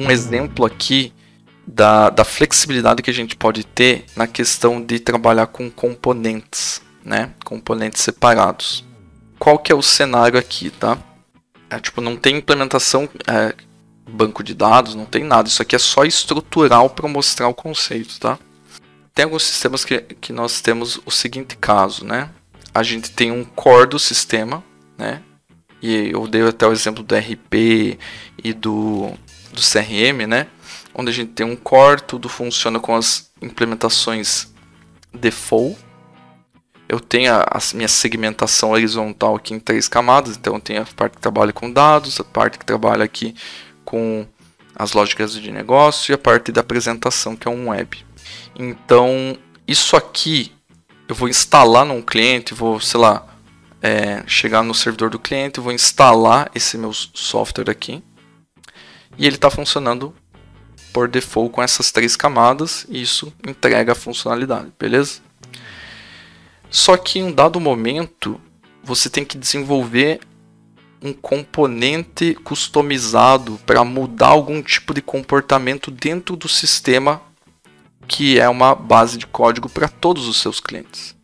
um exemplo aqui da flexibilidade que a gente pode ter na questão de trabalhar com componentes, né? Componentes separados. Qual que é o cenário aqui, tá? Tipo, não tem implementação, banco de dados, não tem nada. Isso aqui é só estrutural para mostrar o conceito, tá? Tem alguns sistemas que nós temos o seguinte caso, né? A gente tem um core do sistema, né? E eu dei até o exemplo do RP e do CRM, né? Onde a gente tem um core, tudo funciona com as implementações default. Eu tenho a minha segmentação horizontal aqui em 3 camadas, então eu tenho a parte que trabalha com dados, a parte que trabalha aqui com as lógicas de negócio e a parte da apresentação, que é um web. Então, isso aqui eu vou instalar num cliente, vou, sei lá, chegar no servidor do cliente, vou instalar esse meu software aqui e ele está funcionando por default com essas 3 camadas e isso entrega a funcionalidade, beleza? Só que em um dado momento você tem que desenvolver um componente customizado para mudar algum tipo de comportamento dentro do sistema que é uma base de código para todos os seus clientes.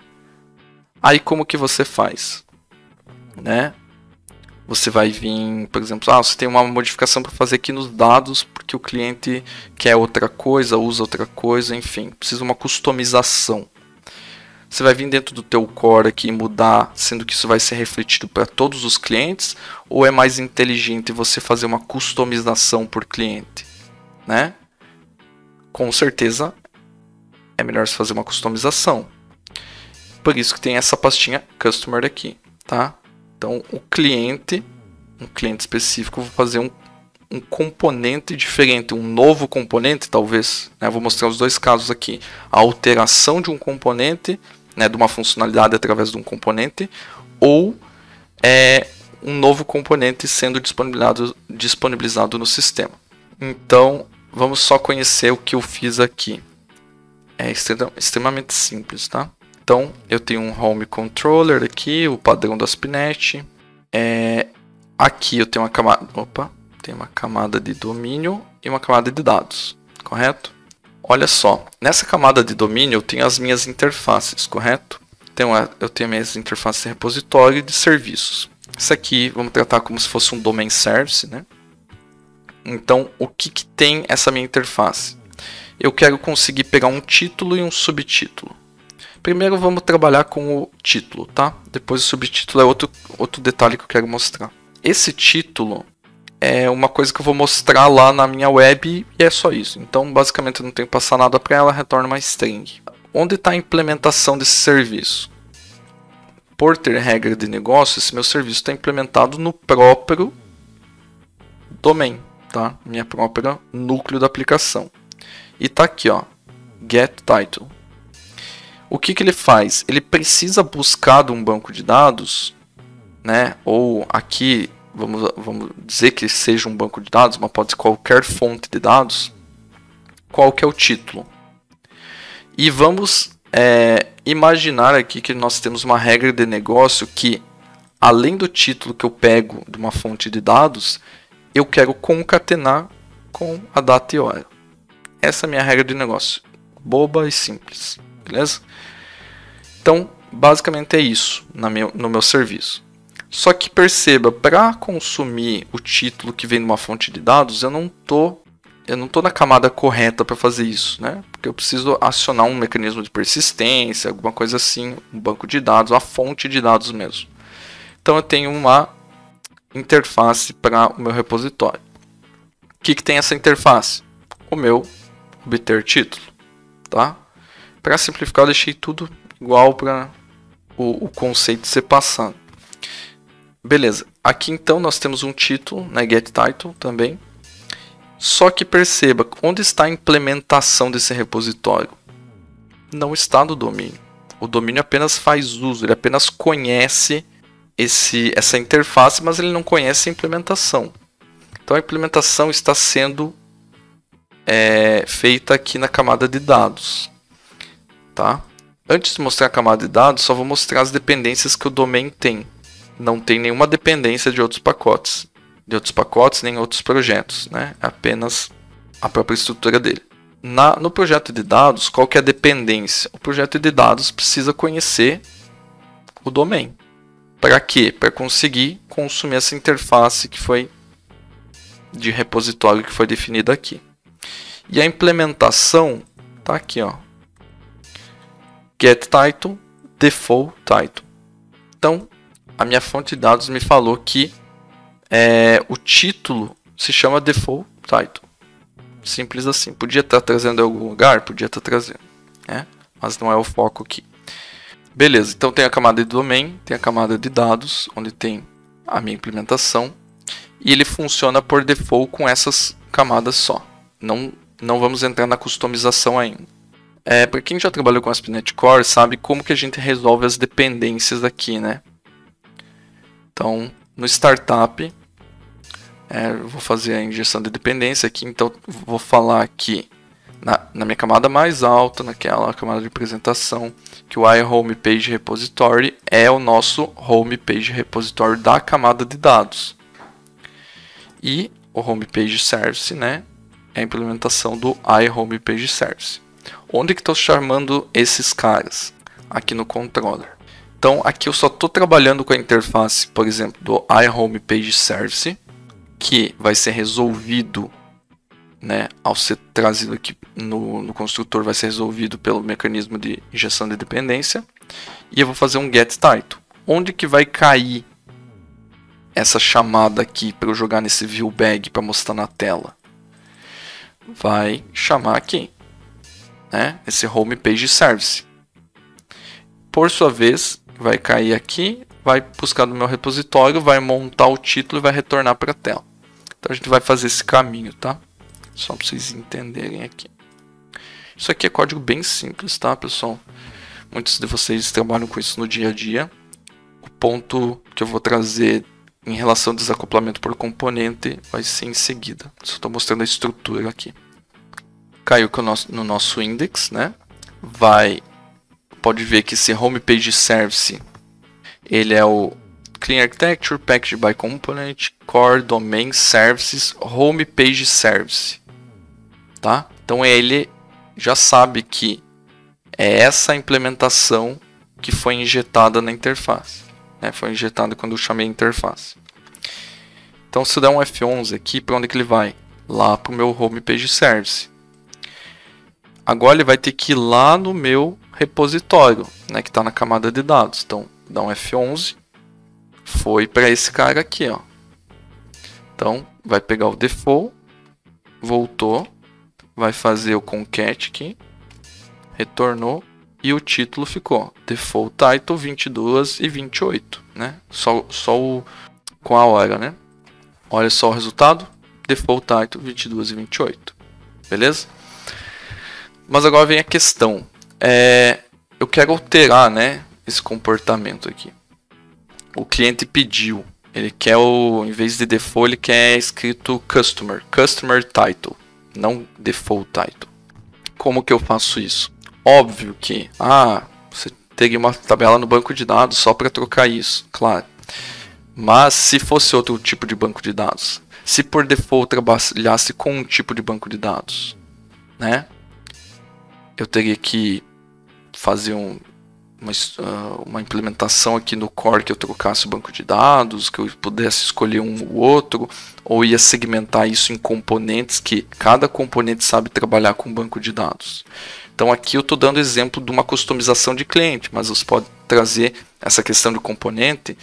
Aí como que você faz? Né? Você vai vir, por exemplo, você tem uma modificação para fazer aqui nos dados porque o cliente quer outra coisa, usa outra coisa, enfim, precisa de uma customização. Você vai vir dentro do teu core aqui e mudar, sendo que isso vai ser refletido para todos os clientes, ou é mais inteligente você fazer uma customização por cliente, né? Com certeza é melhor você fazer uma customização. Por isso que tem essa pastinha Customer aqui, tá? Então, um cliente específico, eu vou fazer um componente diferente, um novo componente, talvez. Né? Eu vou mostrar os 2 casos aqui. A alteração de um componente, né, de uma funcionalidade através de um componente, ou um novo componente sendo disponibilizado no sistema. Então, vamos só conhecer o que eu fiz aqui. É extremamente simples, tá? Então, eu tenho um Home Controller aqui, o padrão do ASP.NET. Aqui eu tenho uma camada de domínio e uma camada de dados, correto? Olha só, nessa camada de domínio eu tenho as minhas interfaces, correto? Então, eu tenho minhas interfaces de repositório e de serviços. Isso aqui vamos tratar como se fosse um domain service, né? Então, o que tem essa minha interface? Eu quero conseguir pegar um título e um subtítulo. Primeiro vamos trabalhar com o título, tá? Depois o subtítulo é outro detalhe que eu quero mostrar. Esse título é uma coisa que eu vou mostrar lá na minha web e é só isso. Então, basicamente, eu não tenho que passar nada para ela, retorna uma string. Onde está a implementação desse serviço? Por ter regra de negócio, esse meu serviço está implementado no próprio domain, tá? Minha própria núcleo da aplicação. E tá aqui, ó, getTitle. O que ele faz? Ele precisa buscar de um banco de dados, né? Ou aqui, vamos dizer que seja um banco de dados, mas pode ser qualquer fonte de dados. Qual que é o título? E vamos imaginar aqui que nós temos uma regra de negócio que, além do título que eu pego de uma fonte de dados, eu quero concatenar com a data e hora. Essa é a minha regra de negócio. Boba e simples. Beleza? Então, basicamente é isso no meu serviço. Só que perceba, para consumir o título que vem de uma fonte de dados, eu não tô na camada correta para fazer isso, né? Porque eu preciso acionar um mecanismo de persistência, alguma coisa assim, um banco de dados, uma fonte de dados mesmo. Então eu tenho uma interface para o meu repositório. O que tem essa interface? O meu obter título, tá? Para simplificar, eu deixei tudo igual para o conceito ser passado. Beleza, aqui então nós temos um título, né, getTitle também. Só que perceba, onde está a implementação desse repositório? Não está no domínio. O domínio apenas faz uso, ele apenas conhece essa interface, mas ele não conhece a implementação. Então a implementação está sendo feita aqui na camada de dados. Tá? Antes de mostrar a camada de dados, só vou mostrar as dependências que o domain tem. Não tem nenhuma dependência de outros pacotes. Nem outros projetos, né? Apenas a própria estrutura dele. No projeto de dados, qual que é a dependência? O projeto de dados precisa conhecer o domain. Para quê? Para conseguir consumir essa interface que foi de repositório que foi definida aqui. E a implementação está aqui, ó. Get title, default title. Então, a minha fonte de dados me falou que o título se chama default title. Simples assim. Podia estar trazendo em algum lugar? Podia estar trazendo. Mas não é o foco aqui. Beleza, então tem a camada de domain, tem a camada de dados, onde tem a minha implementação. E ele funciona por default com essas camadas só. Não vamos entrar na customização ainda. Para quem já trabalhou com ASP.NET Core, sabe como que a gente resolve as dependências aqui, né? Então, no Startup, eu vou fazer a injeção de dependência aqui. Então, vou falar aqui na minha camada mais alta, naquela camada de apresentação, que o iHomepage Repository é o nosso Homepage Repository da camada de dados. E o Homepage Service, né, é a implementação do iHomepage Service. Onde que estou chamando esses caras? Aqui no controller. Então, aqui eu só estou trabalhando com a interface, por exemplo, do iHomepage Service, que vai ser resolvido, né, ao ser trazido aqui no construtor, vai ser resolvido pelo mecanismo de injeção de dependência. E eu vou fazer um get title. Onde que vai cair essa chamada aqui para eu jogar nesse view bag para mostrar na tela? Vai chamar aqui, né, esse Homepage Service. Por sua vez, vai cair aqui, vai buscar no meu repositório, vai montar o título e vai retornar para a tela. Então a gente vai fazer esse caminho, tá? Só para vocês entenderem aqui. Isso aqui é código bem simples, tá, pessoal? Muitos de vocês trabalham com isso no dia a dia. O ponto que eu vou trazer em relação ao desacoplamento por componente vai ser em seguida. Só estou mostrando a estrutura aqui. Caiu no nosso index, né? Pode ver que esse Homepage Service, ele é o Clean Architecture, Package by Component, Core, Domain, Services, Homepage Service. Tá? Então ele já sabe que é essa implementação que foi injetada na interface. Né? Foi injetada quando eu chamei a interface. Então se eu der um F11 aqui, para onde que ele vai? Lá para o meu Homepage Service. Agora ele vai ter que ir lá no meu repositório, né, que está na camada de dados. Então dá um F11. Foi para esse cara aqui, ó. Então, vai pegar o default, voltou, vai fazer o concat aqui, retornou e o título ficou default title 22 e 28, né? Só com a hora, né? Olha só o resultado, default title 22 e 28, beleza? Mas agora vem a questão, eu quero alterar, né, esse comportamento aqui. O cliente pediu, ele quer em vez de default, ele quer escrito customer title, não default title. Como que eu faço isso? Óbvio que, você teria uma tabela no banco de dados só para trocar isso, claro. Mas se fosse outro tipo de banco de dados, se por default trabalhasse com um tipo de banco de dados, né? Eu teria que fazer uma implementação aqui no core que eu trocasse o banco de dados, que eu pudesse escolher um ou outro, ou ia segmentar isso em componentes, que cada componente sabe trabalhar com banco de dados. Então aqui eu estou dando exemplo de uma customização de cliente, mas você pode trazer essa questão de componente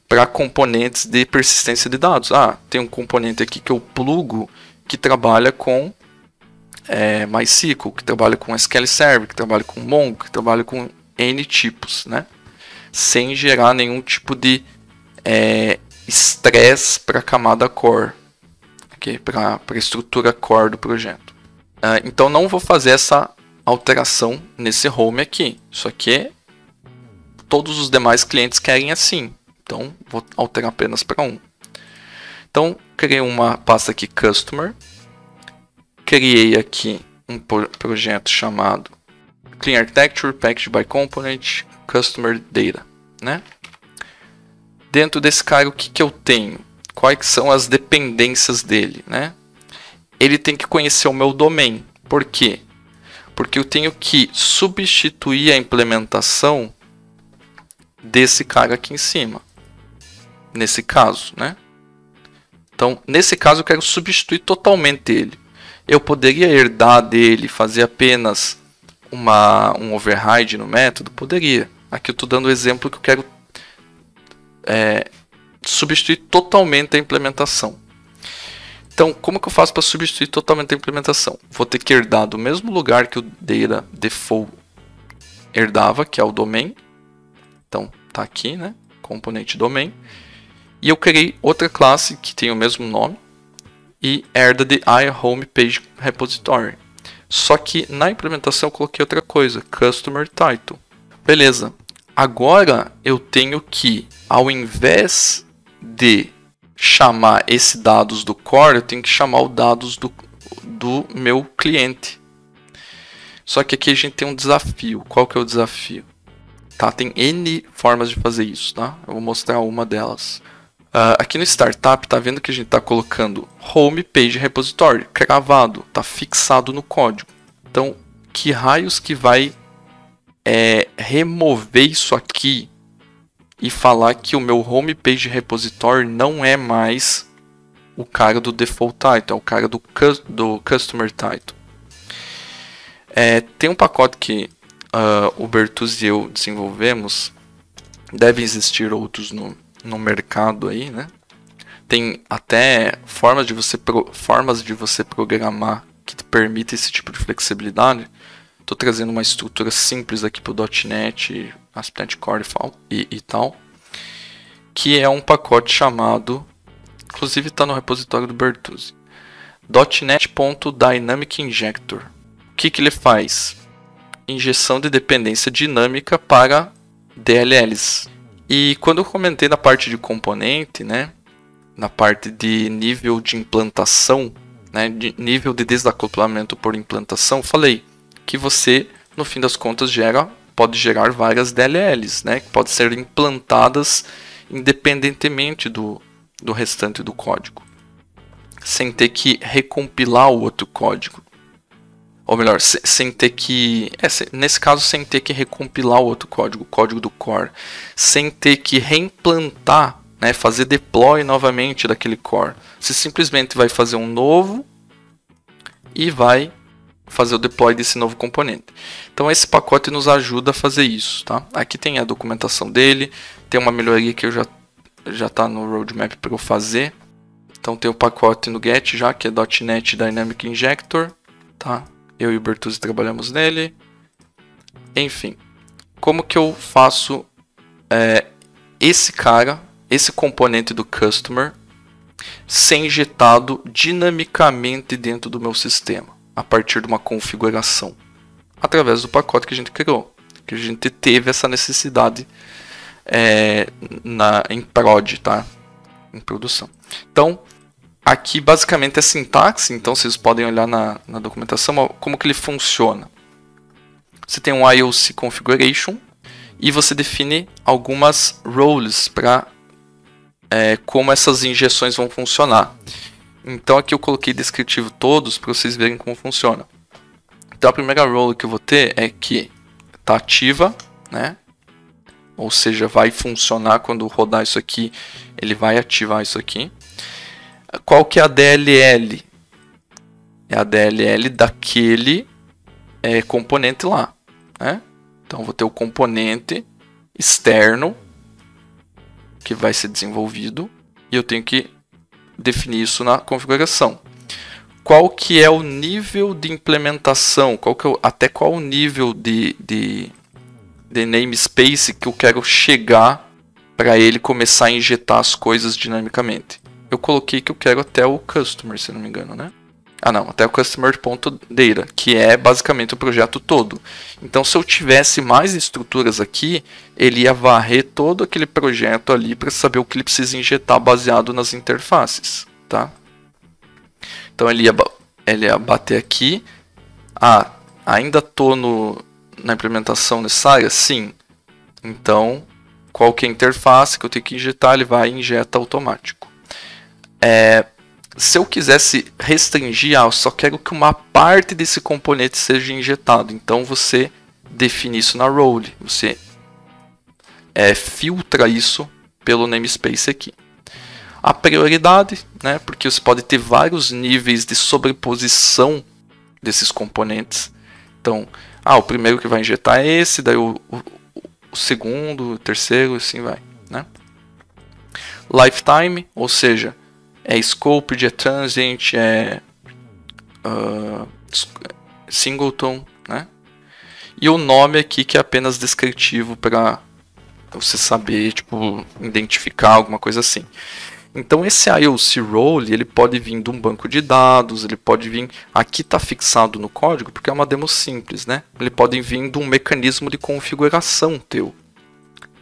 para componentes de persistência de dados. Tem um componente aqui que eu plugo que trabalha com MySQL, que trabalha com SQL Server, que trabalha com Mongo, que trabalha com N tipos, né? Sem gerar nenhum tipo de estresse para a camada core, okay? Para a estrutura core do projeto. Então não vou fazer essa alteração nesse home aqui. Isso aqui todos os demais clientes querem assim. Então vou alterar apenas para um. Então criei uma pasta aqui customer. Criei aqui um projeto chamado Clean Architecture, Package by Component, Customer Data, né? Dentro desse cara, o que eu tenho? Quais são as dependências dele, né? ele tem que conhecer o meu domain. Por quê? Porque eu tenho que substituir a implementação desse cara aqui em cima. Nesse caso, né? Então, nesse caso, eu quero substituir totalmente ele. Eu poderia herdar dele, fazer apenas um override no método? Poderia. Aqui eu estou dando o exemplo que eu quero substituir totalmente a implementação. Então, como que eu faço para substituir totalmente a implementação? Vou ter que herdar do mesmo lugar que o data default herdava, que é o domain. Então, tá aqui, né? Componente domain. E eu criei outra classe que tem o mesmo nome e herda de iHomepage repository. Só que na implementação eu coloquei outra coisa, customer title. Beleza. Agora eu tenho que, ao invés de chamar esse dados do core, eu tenho que chamar o dados do meu cliente. Só que aqui a gente tem um desafio. Qual que é o desafio? Tá, tem N formas de fazer isso, tá? Eu vou mostrar uma delas. Aqui no Startup, tá vendo que a gente está colocando Home Page Repository, cravado, tá fixado no código. Então, que raios que vai remover isso aqui e falar que o meu Home Page Repository não é mais o cara do Default Title, é o cara do Customer Title. Tem um pacote que o Bertuzzi e eu desenvolvemos, devem existir outros no mercado aí, né? Tem até formas de você programar que te permitem esse tipo de flexibilidade. Estou trazendo uma estrutura simples aqui para o .NET, ASP.NET Core e tal, que é um pacote chamado, inclusive está no repositório do Bertuzzi, .NET.Dynamic Injector. O que ele faz? Injeção de dependência dinâmica para DLLs. E quando eu comentei na parte de componente, né, na parte de nível de implantação, né, de nível de desacoplamento por implantação, falei que você, no fim das contas, pode gerar várias DLLs, né, que podem ser implantadas independentemente do restante do código, sem ter que recompilar o outro código. Ou melhor, sem ter que... nesse caso, sem ter que recompilar o outro código, o código do core. Sem ter que reimplantar, né, fazer deploy novamente daquele core. Você simplesmente vai fazer um novo e vai fazer o deploy desse novo componente. Então esse pacote nos ajuda a fazer isso. Tá? Aqui tem a documentação dele, tem uma melhoria que já está no roadmap para eu fazer. Então tem o pacote no Get já, que é .NET Dynamic Injector. Tá? Eu e o Bertuzzi trabalhamos nele. Enfim, como que eu faço esse componente do customer ser injetado dinamicamente dentro do meu sistema, a partir de uma configuração, através do pacote que a gente criou, que a gente teve essa necessidade em prod, tá? Em produção. Então, aqui basicamente é sintaxe, então vocês podem olhar na documentação como que ele funciona. Você tem um IOC configuration e você define algumas roles para como essas injeções vão funcionar. Então aqui eu coloquei descritivo todos para vocês verem como funciona. Então a primeira role que eu vou ter é que está ativa, né? Ou seja, vai funcionar quando rodar isso aqui, ele vai ativar isso aqui. Qual que é a DLL? É a DLL daquele componente lá, né? Então vou ter o componente externo que vai ser desenvolvido e eu tenho que definir isso na configuração. Qual que é o nível de implementação? Até qual o nível de namespace que eu quero chegar para ele começar a injetar as coisas dinamicamente? Eu coloquei que eu quero até o customer, se não me engano, né? Até o customer.data, que é basicamente o projeto todo. Então, se eu tivesse mais estruturas aqui, ele ia varrer todo aquele projeto ali para saber o que ele precisa injetar baseado nas interfaces, tá? Então, ele ia bater aqui. Ainda estou na implementação necessária? Sim. Então, qual que é a interface que eu tenho que injetar? Ele vai e injeta automático. se eu quisesse restringir, eu só quero que uma parte desse componente seja injetado. Então você define isso na role. Você filtra isso pelo namespace aqui. A prioridade, né, porque você pode ter vários níveis de sobreposição desses componentes. Então, o primeiro que vai injetar é esse, daí o segundo, o terceiro, assim vai, né? Lifetime, ou seja, é scoped, é transient, é singleton, né? E o nome aqui que é apenas descritivo para você saber, tipo, identificar alguma coisa assim. Então esse IOC role, ele pode vir de um banco de dados, ele pode vir, aqui está fixado no código porque é uma demo simples, né? Ele pode vir de um mecanismo de configuração teu,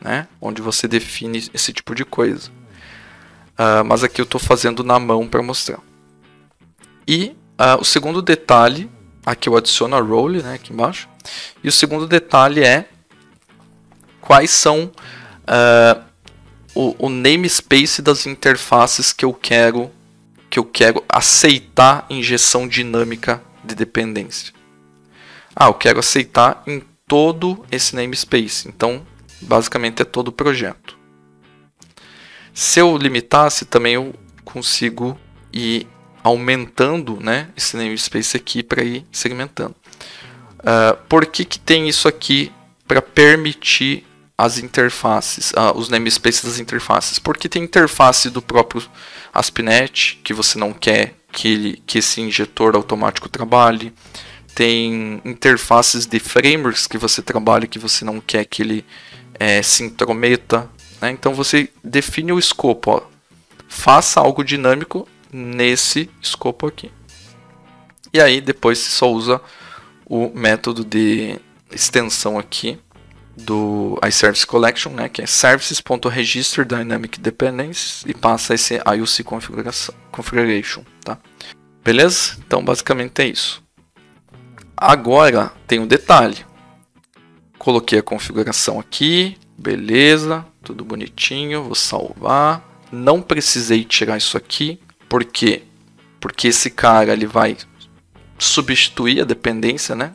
né? Onde você define esse tipo de coisa. Mas aqui eu estou fazendo na mão para mostrar. E o segundo detalhe, aqui eu adiciono a role, né, aqui embaixo. E o segundo detalhe é quais são o namespace das interfaces que eu quero aceitar injeção dinâmica de dependência. Eu quero aceitar em todo esse namespace. Então, basicamente é todo o projeto. Se eu limitasse, também eu consigo ir aumentando, né, esse namespace aqui para ir segmentando. Por que tem isso aqui para permitir as interfaces, os namespaces das interfaces? Porque tem interface do próprio ASP.NET que você não quer que esse injetor automático trabalhe. Tem interfaces de frameworks que você trabalha que você não quer que ele se intrometa, né? Então você define o escopo. Faça algo dinâmico nesse escopo aqui. E aí depois você só usa o método de extensão aqui do iService Collection, né, que é services.register dynamic dependencies, e passa esse IOC configuration, tá? Beleza? Então basicamente é isso. Agora tem um detalhe. Coloquei a configuração aqui, beleza, tudo bonitinho, vou salvar. Não precisei tirar isso aqui, por quê? Porque esse cara ele vai substituir a dependência, né,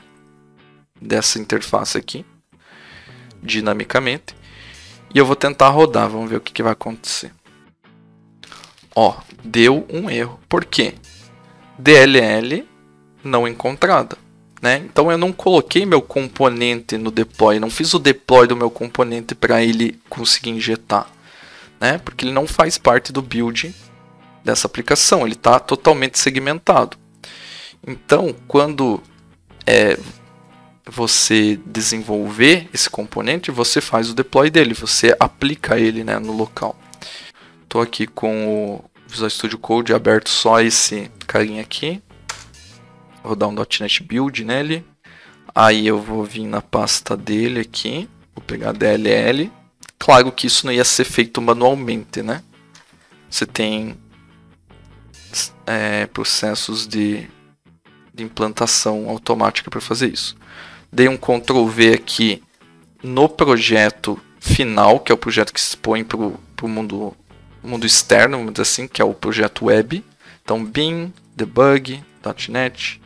dessa interface aqui dinamicamente, e eu vou tentar rodar, vamos ver o que vai acontecer. Deu um erro. Por quê? DLL não encontrada, né? Então eu não coloquei meu componente no deploy, não fiz o deploy do meu componente para ele conseguir injetar, né? Porque ele não faz parte do build dessa aplicação, ele está totalmente segmentado. Então, quando você desenvolver esse componente, você faz o deploy dele, você aplica ele, né, no local. Estou aqui com o Visual Studio Code aberto, só esse carinha aqui. Vou dar um .NET Build nele. Aí eu vou vir na pasta dele aqui, vou pegar DLL. Claro que isso não ia ser feito manualmente, né? Você tem processos de implantação automática para fazer isso. Dei um Ctrl V aqui no projeto final, que é o projeto que se expõe para o mundo externo, vamos dizer assim, que é o projeto web. Então, bin, debug, .NET,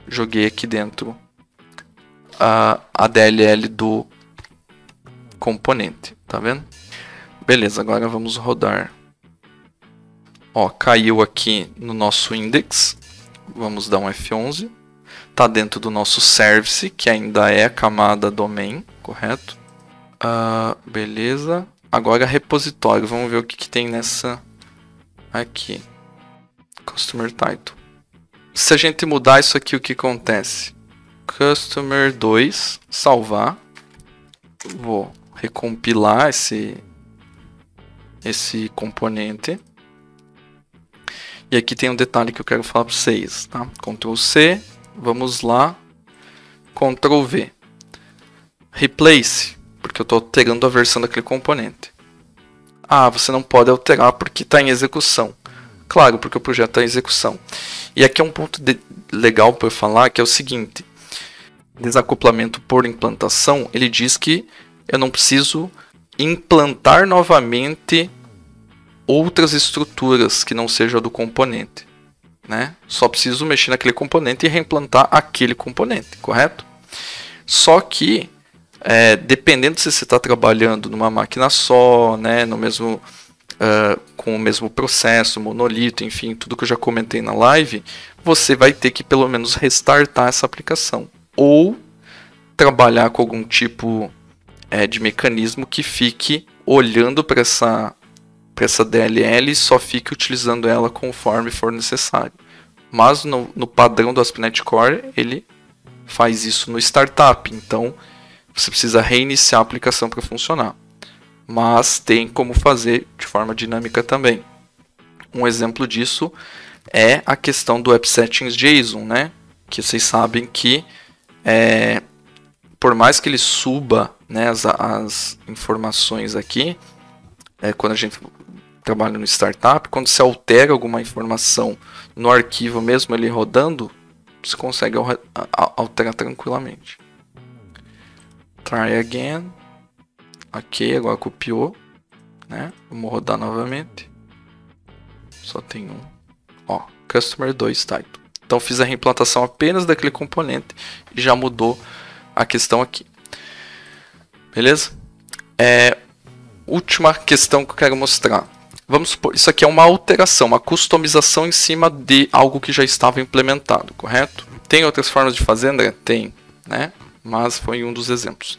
joguei aqui dentro a DLL do componente, tá vendo? Beleza, agora vamos rodar. Caiu aqui no nosso index, vamos dar um F11. Está dentro do nosso service, que ainda é a camada domain, correto? Beleza. Agora repositório, vamos ver o que tem nessa aqui. Customer title. Se a gente mudar isso aqui, o que acontece? Customer 2, salvar. Vou recompilar esse componente. E aqui tem um detalhe que eu quero falar para vocês, tá? Ctrl C. Vamos lá, Ctrl V, Replace, porque eu estou alterando a versão daquele componente. Você não pode alterar porque está em execução. Claro, porque o projeto está em execução. E aqui é um ponto legal para eu falar, que é o seguinte. Desacoplamento por implantação, ele diz que eu não preciso implantar novamente outras estruturas que não sejam do componente. né? Só preciso mexer naquele componente e reimplantar aquele componente, correto? Só que, dependendo se você está trabalhando numa máquina só, né, no mesmo, com o mesmo processo, monolito, enfim, tudo que eu já comentei na live, você vai ter que pelo menos restartar essa aplicação. Ou trabalhar com algum tipo de mecanismo que fique olhando para essa DLL e só fique utilizando ela conforme for necessário. Mas no padrão do ASP.NET Core, ele faz isso no startup, então você precisa reiniciar a aplicação para funcionar. Mas tem como fazer de forma dinâmica também. Um exemplo disso é a questão do AppSettingsJSON, né? Que vocês sabem que por mais que ele suba, né, as informações aqui, quando a gente trabalha no startup, quando se altera alguma informação no arquivo mesmo ele rodando, você consegue alterar tranquilamente. Try again. Ok, agora copiou, né? Vamos rodar novamente. Só tem um. Ó, Customer 2 Title. Então fiz a reimplantação apenas daquele componente e já mudou a questão aqui. Beleza? Última questão que eu quero mostrar. Vamos supor, isso aqui é uma alteração, uma customização em cima de algo que já estava implementado, correto? Tem outras formas de fazer, André? Tem, né? Mas foi um dos exemplos.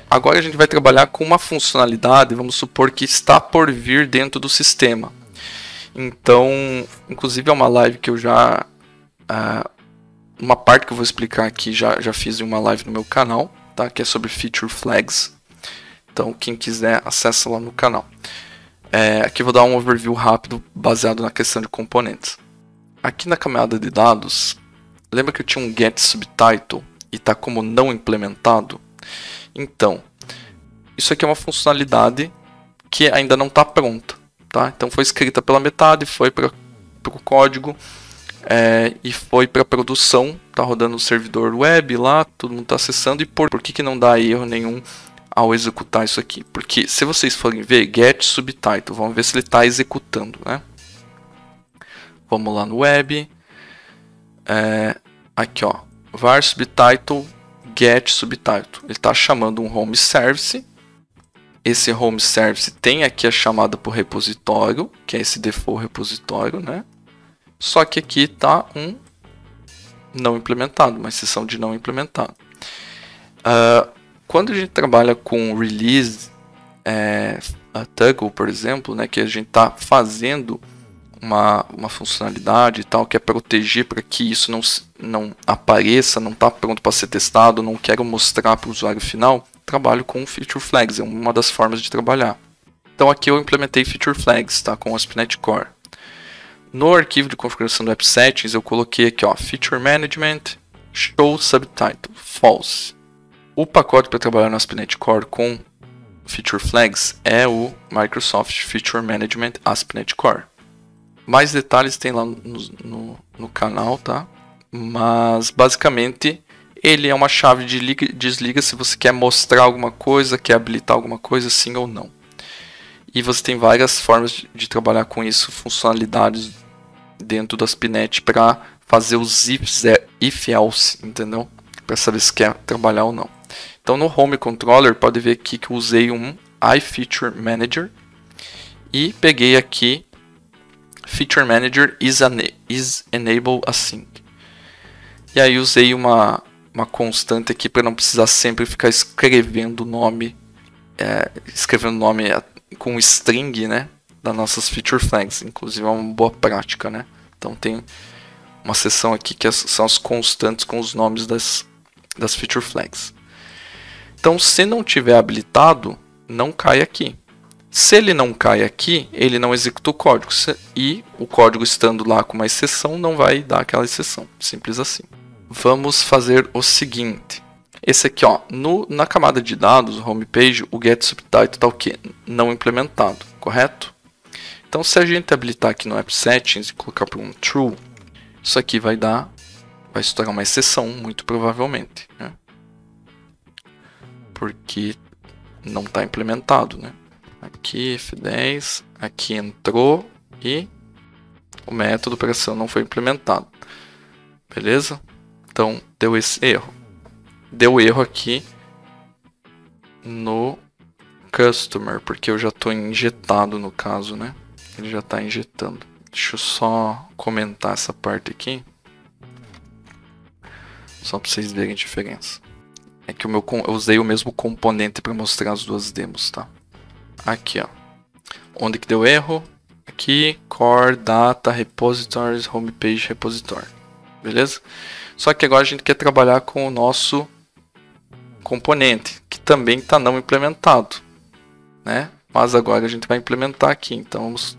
Agora a gente vai trabalhar com uma funcionalidade, vamos supor que está por vir dentro do sistema. Então, inclusive é uma live que eu já... uma parte que eu vou explicar aqui, já fiz em uma live no meu canal, tá? Que é sobre Feature Flags. Então, quem quiser, acessa lá no canal. Aqui eu vou dar um overview rápido baseado na questão de componentes. Aqui na camada de dados, lembra que eu tinha um get subtitle e está como não implementado? Então, isso aqui é uma funcionalidade que ainda não está pronta. Tá? Então foi escrita pela metade, foi para o código e foi para produção. Está rodando no servidor web lá, todo mundo está acessando. E por que não dá erro nenhum ao executar isso aqui? Porque se vocês forem ver, get subtitle, vamos ver se ele está executando, né? Vamos lá no web, aqui ó, var subtitle, get subtitle, ele está chamando um home service. Esse home service tem aqui a chamada por repositório, que é esse default repositório, né? Só que aqui está um não implementado, uma exceção de não implementado. Quando a gente trabalha com release, a Toggle, por exemplo, né, que a gente está fazendo uma funcionalidade e tal, que é proteger para que isso não apareça, não está pronto para ser testado, não quero mostrar para o usuário final, trabalho com Feature Flags, é uma das formas de trabalhar. Então aqui eu implementei Feature Flags, tá, com o ASP.NET Core. No arquivo de configuração do App Settings eu coloquei aqui, ó, Feature Management, Show Subtitle, False. O pacote para trabalhar no ASP.NET Core com Feature Flags é o Microsoft Feature Management ASP.NET Core. Mais detalhes tem lá no canal, tá? Mas basicamente ele é uma chave de liga e desliga se você quer mostrar alguma coisa, quer habilitar alguma coisa, sim ou não. E você tem várias formas de trabalhar com isso, funcionalidades dentro do ASP.NET para fazer os if else, entendeu? Para saber se quer trabalhar ou não. Então no Home Controller pode ver aqui que eu usei um iFeature Manager e peguei aqui Feature Manager is enable async. E aí usei uma constante aqui para não precisar sempre ficar escrevendo o nome, com string, né, das nossas Feature Flags. Inclusive é uma boa prática, né? Então tem uma seção aqui que são as constantes com os nomes das Feature Flags. Então, se não tiver habilitado, não cai aqui. Se ele não cai aqui, ele não executa o código. E o código estando lá com uma exceção, não vai dar aquela exceção. Simples assim. Vamos fazer o seguinte. Esse aqui, ó, na camada de dados, homepage, o get subtitle está o quê? Não implementado, correto? Então, se a gente habilitar aqui no App Settings e colocar para um true, isso aqui vai estourar uma exceção, muito provavelmente, né? Porque não está implementado, né? Aqui F10, aqui entrou e o método operação não foi implementado. Beleza? Então, deu esse erro. Deu erro aqui no customer, porque eu já estou injetado no caso, né? Ele já está injetando. Deixa eu só comentar essa parte aqui. Só para vocês verem a diferença. É que eu usei o mesmo componente para mostrar as duas demos, tá? Aqui, ó. Onde que deu erro? Aqui, core, data, repositories, homepage, repository. Beleza? Só que agora a gente quer trabalhar com o nosso componente, que também está não implementado, né? Mas agora a gente vai implementar aqui. Então vamos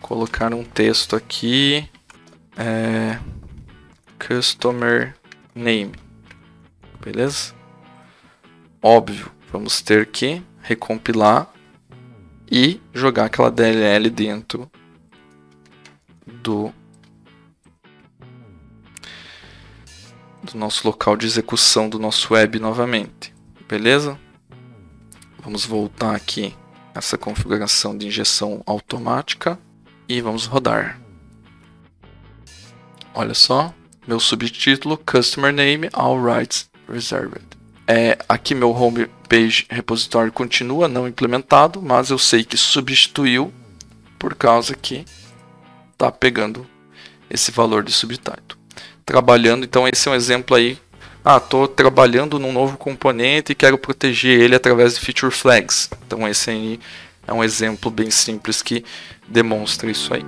colocar um texto aqui. Customer name. Beleza? Óbvio, vamos ter que recompilar e jogar aquela DLL dentro do nosso local de execução do nosso web novamente. Beleza? Vamos voltar aqui essa configuração de injeção automática e vamos rodar. Olha só, meu subtítulo, Customer Name, All Rights Reserved. Aqui meu homepage repository continua não implementado, mas eu sei que substituiu por causa que está pegando esse valor de subtitle. Trabalhando, então esse é um exemplo aí. Estou trabalhando num novo componente e quero proteger ele através de feature flags. Então esse aí é um exemplo bem simples que demonstra isso aí.